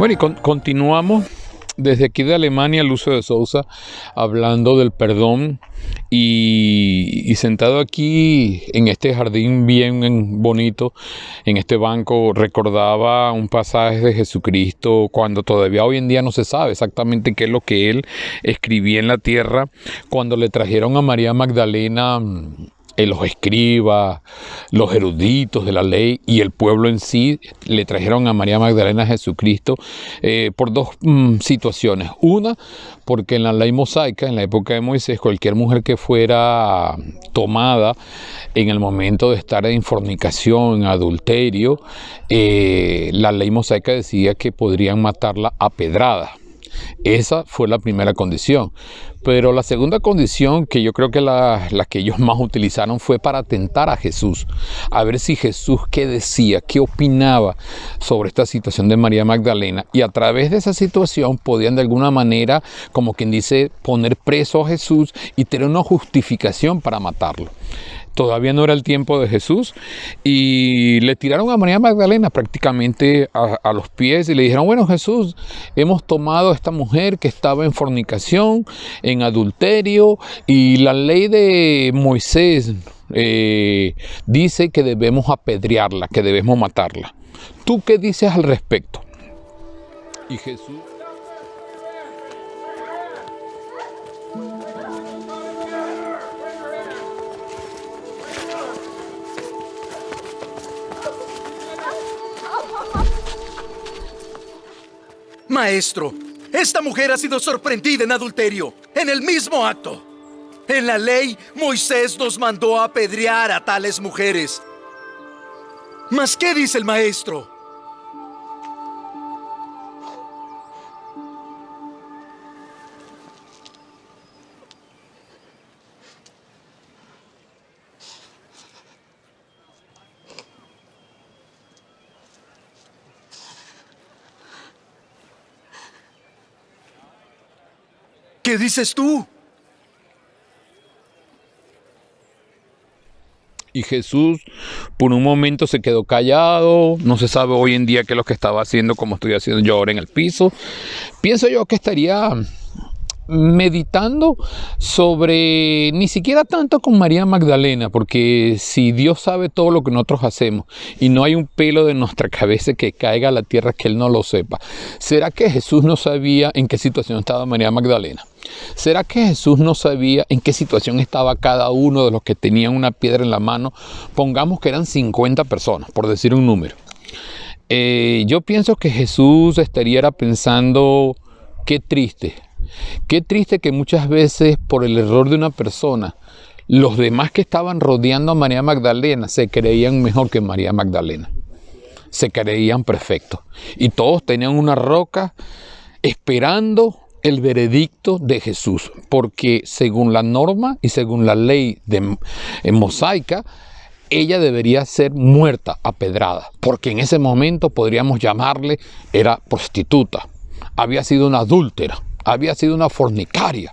Bueno, y continuamos desde aquí de Alemania, Lucio de Sousa, hablando del perdón y sentado aquí en este jardín bien bonito, en este banco, recordaba un pasaje de Jesucristo cuando todavía hoy en día no se sabe exactamente qué es lo que él escribía en la tierra, cuando le trajeron a María Magdalena los escribas, los eruditos de la ley y el pueblo en sí le trajeron a María Magdalena a Jesucristo por dos situaciones. Una, porque en la ley mosaica, en la época de Moisés, cualquier mujer que fuera tomada en el momento de estar en fornicación, en adulterio, la ley mosaica decía que podrían matarla a pedradas. Esa fue la primera condición. Pero la segunda condición, que yo creo que la que ellos más utilizaron, fue para tentar a Jesús. A ver si Jesús qué decía, qué opinaba sobre esta situación de María Magdalena. Y a través de esa situación podían de alguna manera, como quien dice, poner preso a Jesús y tener una justificación para matarlo. Todavía no era el tiempo de Jesús y le tiraron a María Magdalena prácticamente a los pies y le dijeron: bueno, Jesús, hemos tomado a esta mujer que estaba en fornicación, en adulterio, y la ley de Moisés dice que debemos apedrearla, que debemos matarla. ¿Tú qué dices al respecto? Y Jesús... Maestro, esta mujer ha sido sorprendida en adulterio, en el mismo acto. En la ley, Moisés nos mandó a apedrear a tales mujeres. ¿Mas qué dice el maestro? ¿Qué dices tú? Y Jesús por un momento se quedó callado. No se sabe hoy en día qué es lo que estaba haciendo, como estoy haciendo yo ahora en el piso. Pienso yo que estaría meditando sobre, ni siquiera tanto con María Magdalena, porque si Dios sabe todo lo que nosotros hacemos y no hay un pelo de nuestra cabeza que caiga a la tierra que Él no lo sepa, ¿será que Jesús no sabía en qué situación estaba María Magdalena? ¿Será que Jesús no sabía en qué situación estaba cada uno de los que tenían una piedra en la mano? Pongamos que eran 50 personas, por decir un número. Yo pienso que Jesús estaría pensando: qué triste que muchas veces por el error de una persona, los demás que estaban rodeando a María Magdalena se creían mejor que María Magdalena. Se creían perfectos. Y todos tenían una roca esperando el veredicto de Jesús, porque según la norma y según la ley mosaica, ella debería ser muerta a pedrada, porque en ese momento podríamos llamarle, era prostituta, había sido una adúltera, había sido una fornicaria.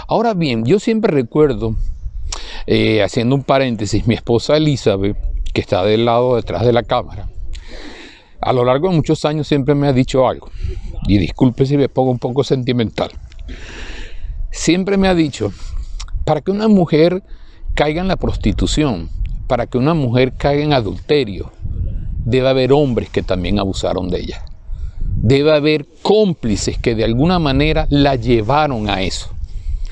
Ahora bien, yo siempre recuerdo, haciendo un paréntesis, mi esposa Elizabeth, que está del lado detrás de la cámara, a lo largo de muchos años siempre me ha dicho algo, y disculpe si me pongo un poco sentimental. Siempre me ha dicho: para que una mujer caiga en la prostitución, para que una mujer caiga en adulterio, debe haber hombres que también abusaron de ella. Debe haber cómplices que de alguna manera la llevaron a eso.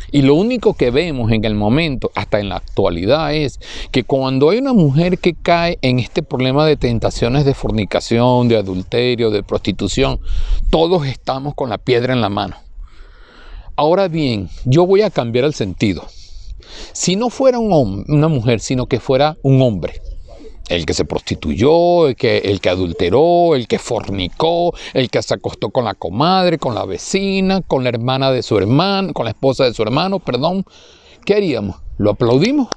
Y lo único que vemos en el momento, hasta en la actualidad, es que cuando hay una mujer que cae en este problema de tentaciones de fornicación, de adulterio, de prostitución, todos estamos con la piedra en la mano. Ahora bien, yo voy a cambiar el sentido. Si no fuera una mujer, sino que fuera un hombre, el que se prostituyó, el que adulteró, el que fornicó, el que se acostó con la comadre, con la vecina, con la hermana de su hermano, con la esposa de su hermano, perdón, ¿qué haríamos? ¿Lo aplaudimos?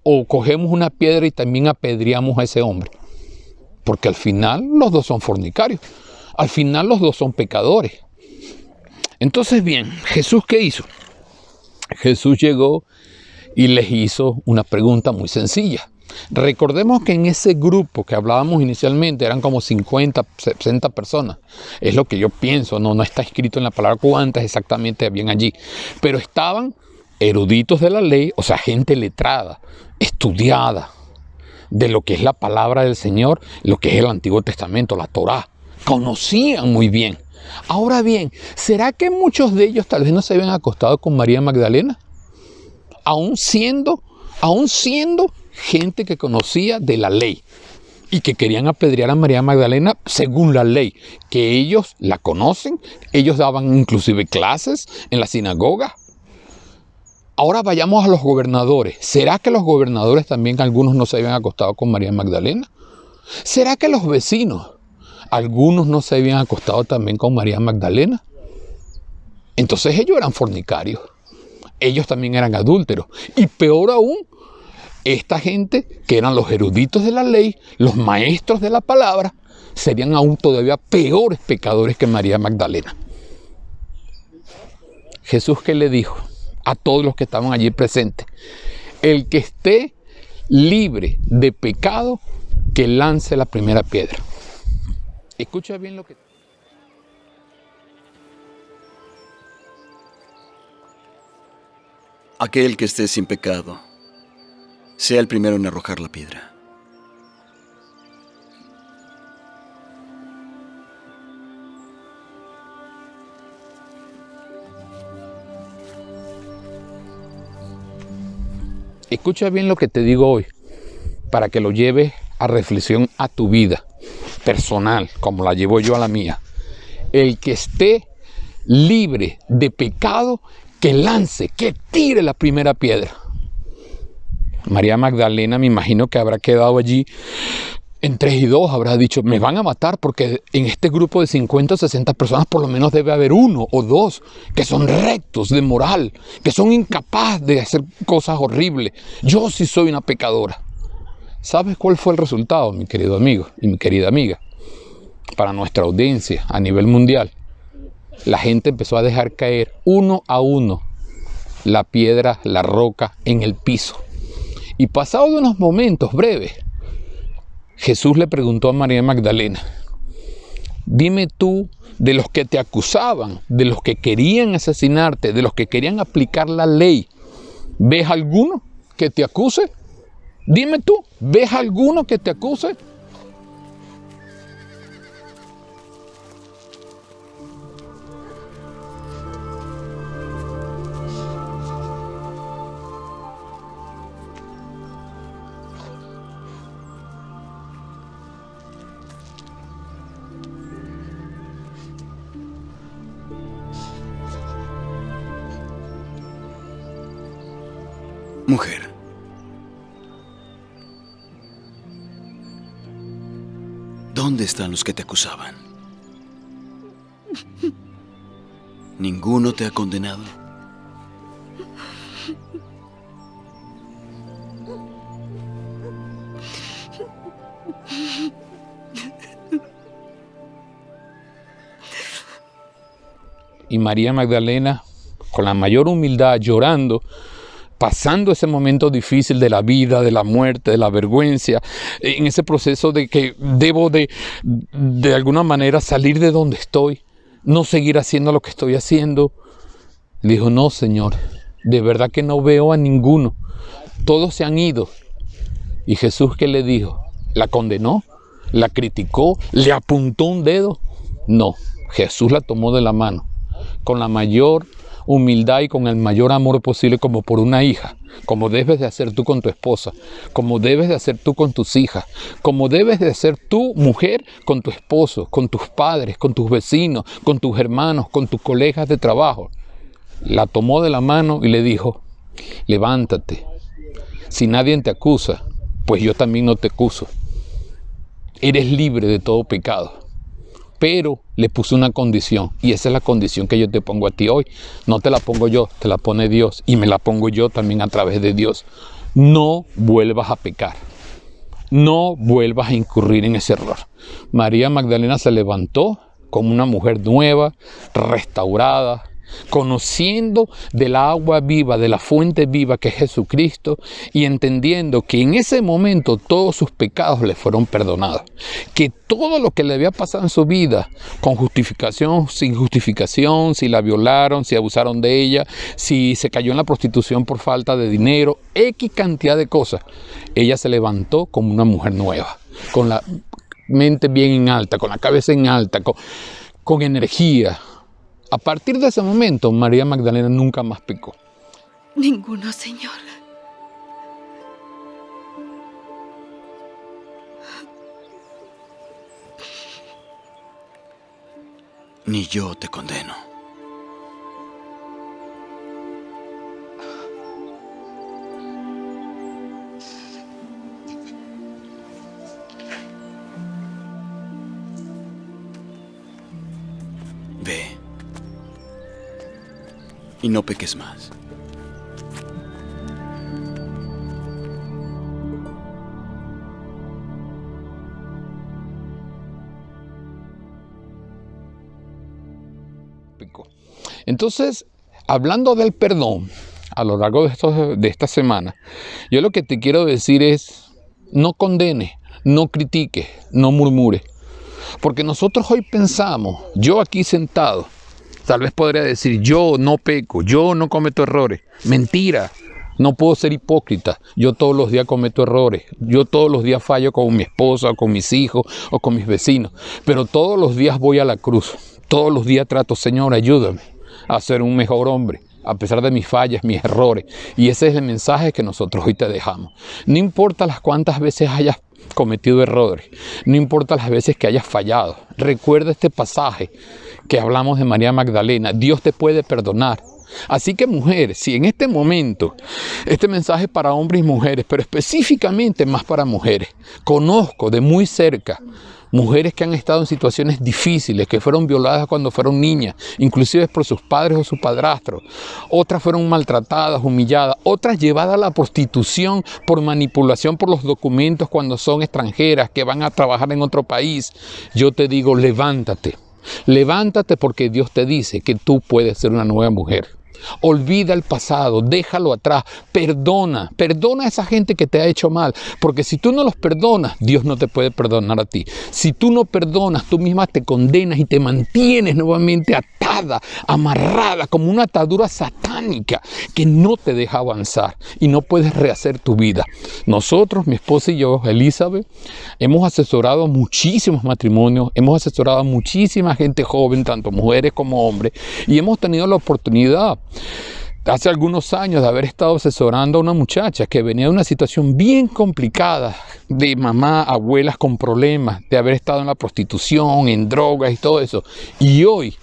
¿O cogemos una piedra y también apedreamos a ese hombre? Porque al final los dos son fornicarios, al final los dos son pecadores. Entonces, bien, ¿Jesús qué hizo? Jesús llegó y les hizo una pregunta muy sencilla. Recordemos que en ese grupo que hablábamos inicialmente eran como 50, 60 personas. Es lo que yo pienso, no está escrito en la palabra cuántas exactamente habían allí. Pero estaban eruditos de la ley, o sea, gente letrada, estudiada de lo que es la palabra del Señor, lo que es el Antiguo Testamento, la Torá. Conocían muy bien. Ahora bien, ¿será que muchos de ellos tal vez no se habían acostado con María Magdalena? Aún siendo gente que conocía de la ley y que querían apedrear a María Magdalena según la ley, que ellos la conocen, ellos daban inclusive clases en la sinagoga. Ahora vayamos a los gobernadores. ¿Será que los gobernadores también algunos no se habían acostado con María Magdalena? ¿Será que los vecinos, algunos no se habían acostado también con María Magdalena? Entonces ellos eran fornicarios. Ellos también eran adúlteros. Y peor aún, esta gente que eran los eruditos de la ley, los maestros de la palabra, serían aún todavía peores pecadores que María Magdalena. Jesús, ¿qué le dijo a todos los que estaban allí presentes? El que esté libre de pecado, que lance la primera piedra. Escucha bien lo que... Aquel que esté sin pecado, sea el primero en arrojar la piedra. Escucha bien lo que te digo hoy, para que lo lleves a reflexión a tu vida personal, como la llevo yo a la mía. El que esté libre de pecado, que lance, que tire la primera piedra. María Magdalena, me imagino que habrá quedado allí en 3 y 2, habrá dicho, me van a matar porque en este grupo de 50 o 60 personas por lo menos debe haber 1 o 2 que son rectos de moral, que son incapaces de hacer cosas horribles. Yo sí soy una pecadora. ¿Sabes cuál fue el resultado, mi querido amigo y mi querida amiga? Para nuestra audiencia a nivel mundial, la gente empezó a dejar caer uno a uno la piedra, la roca en el piso. Y pasado de unos momentos breves, Jesús le preguntó a María Magdalena, dime tú, de los que te acusaban, de los que querían asesinarte, de los que querían aplicar la ley, ¿ves alguno que te acuse? Dime tú, ¿ves alguno que te acuse? Mujer, ¿dónde están los que te acusaban? ¿Ninguno te ha condenado? Y María Magdalena, con la mayor humildad, llorando, pasando ese momento difícil de la vida, de la muerte, de la vergüenza, en ese proceso de que debo de alguna manera salir de donde estoy, no seguir haciendo lo que estoy haciendo. Le dijo, no, Señor, de verdad que no veo a ninguno. Todos se han ido. Y Jesús, ¿qué le dijo? ¿La condenó? ¿La criticó? ¿Le apuntó un dedo? No, Jesús la tomó de la mano, con la mayor humildad y con el mayor amor posible, como por una hija, como debes de hacer tú con tu esposa, como debes de hacer tú con tus hijas, como debes de hacer tú, mujer, con tu esposo, con tus padres, con tus vecinos, con tus hermanos, con tus colegas de trabajo. La tomó de la mano y le dijo, levántate, si nadie te acusa, pues yo también no te acuso. Eres libre de todo pecado. Pero le puse una condición, y esa es la condición que yo te pongo a ti hoy. No te la pongo yo, te la pone Dios, y me la pongo yo también a través de Dios. No vuelvas a pecar. No vuelvas a incurrir en ese error. María Magdalena se levantó como una mujer nueva, restaurada, conociendo del agua viva, de la fuente viva que es Jesucristo, y entendiendo que en ese momento todos sus pecados le fueron perdonados, que todo lo que le había pasado en su vida, con justificación, sin justificación, si la violaron, si abusaron de ella, si se cayó en la prostitución por falta de dinero, X cantidad de cosas, ella se levantó como una mujer nueva, con la mente bien en alta, con la cabeza en alta, con energía. A partir de ese momento, María Magdalena nunca más pecó. Ninguno, Señor. Ni yo te condeno. Ve y no peques más. Entonces, hablando del perdón, a lo largo de esta semana, yo lo que te quiero decir es, no condenes, no critiques, no murmures. Porque nosotros hoy pensamos, yo aquí sentado, tal vez podría decir, yo no peco, yo no cometo errores. Mentira, no puedo ser hipócrita. Yo todos los días cometo errores. Yo todos los días fallo con mi esposa, o con mis hijos, o con mis vecinos. Pero todos los días voy a la cruz. Todos los días trato, Señor, ayúdame a ser un mejor hombre, a pesar de mis fallas, mis errores. Y ese es el mensaje que nosotros hoy te dejamos. No importa las cuantas veces hayas cometido errores, no importa las veces que hayas fallado. Recuerda este pasaje que hablamos de María Magdalena. Dios te puede perdonar. Así que mujeres, si en este momento, este mensaje es para hombres y mujeres, pero específicamente más para mujeres, conozco de muy cerca mujeres que han estado en situaciones difíciles, que fueron violadas cuando fueron niñas, inclusive por sus padres o su padrastro. Otras fueron maltratadas, humilladas, otras llevadas a la prostitución por manipulación por los documentos cuando son extranjeras, que van a trabajar en otro país. Yo te digo, levántate. Levántate porque Dios te dice que tú puedes ser una nueva mujer. Olvida el pasado, déjalo atrás, perdona a esa gente que te ha hecho mal, porque si tú no los perdonas, Dios no te puede perdonar a ti. Si tú no perdonas, tú misma te condenas y te mantienes nuevamente atada, amarrada, como una atadura satánica que no te deja avanzar y no puedes rehacer tu vida. Nosotros, mi esposa y yo, Elizabeth, hemos asesorado a muchísimos matrimonios, hemos asesorado a muchísima gente joven, tanto mujeres como hombres, y hemos tenido la oportunidad hace algunos años de haber estado asesorando a una muchacha que venía de una situación bien complicada, de mamá, abuelas con problemas, de haber estado en la prostitución, en drogas y todo eso. Y hoy,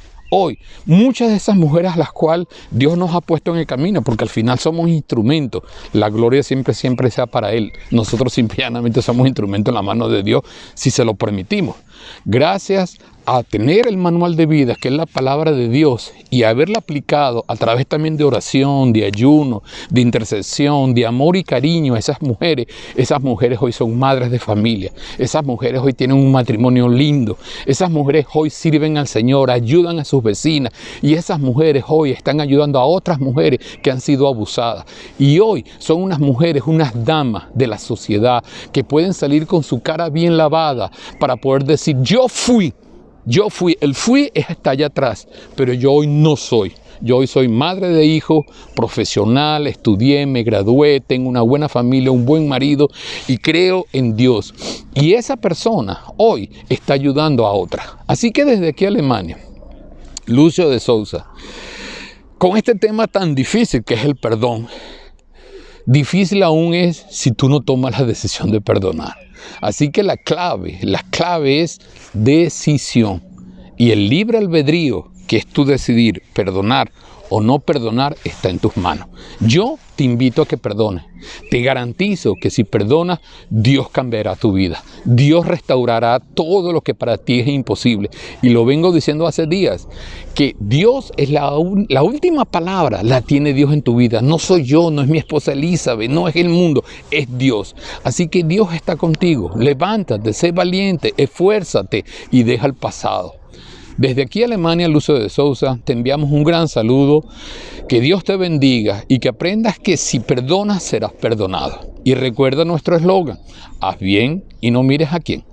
muchas de esas mujeres a las cuales Dios nos ha puesto en el camino, porque al final somos instrumentos, la gloria siempre sea para Él. Nosotros simplemente somos instrumentos en la mano de Dios si se lo permitimos. Gracias a tener el manual de vida, que es la palabra de Dios, y haberla aplicado a través también de oración, de ayuno, de intercesión, de amor y cariño a esas mujeres hoy son madres de familia, esas mujeres hoy tienen un matrimonio lindo, esas mujeres hoy sirven al Señor, ayudan a sus vecinas, y esas mujeres hoy están ayudando a otras mujeres que han sido abusadas, y hoy son unas mujeres, unas damas de la sociedad que pueden salir con su cara bien lavada para poder decir, yo fui, el fui está allá atrás, pero yo hoy no soy. Yo hoy soy madre de hijos, profesional, estudié, me gradué, tengo una buena familia, un buen marido y creo en Dios. Y esa persona hoy está ayudando a otra. Así que desde aquí a Alemania, Lucio de Sousa, con este tema tan difícil que es el perdón, difícil aún es si tú no tomas la decisión de perdonar. Así que la clave es decisión. Y el libre albedrío, que es tú decidir perdonar o no perdonar, está en tus manos. Yo te invito a que perdones. Te garantizo que si perdonas, Dios cambiará tu vida. Dios restaurará todo lo que para ti es imposible. Y lo vengo diciendo hace días, que Dios es la última palabra, la tiene Dios en tu vida. No soy yo, no es mi esposa Elizabeth, no es el mundo, es Dios. Así que Dios está contigo. Levántate, sé valiente, esfuérzate y deja el pasado. Desde aquí Alemania, Lucio de Sousa, te enviamos un gran saludo. Que Dios te bendiga y que aprendas que si perdonas serás perdonado. Y recuerda nuestro eslogan: haz bien y no mires a quién.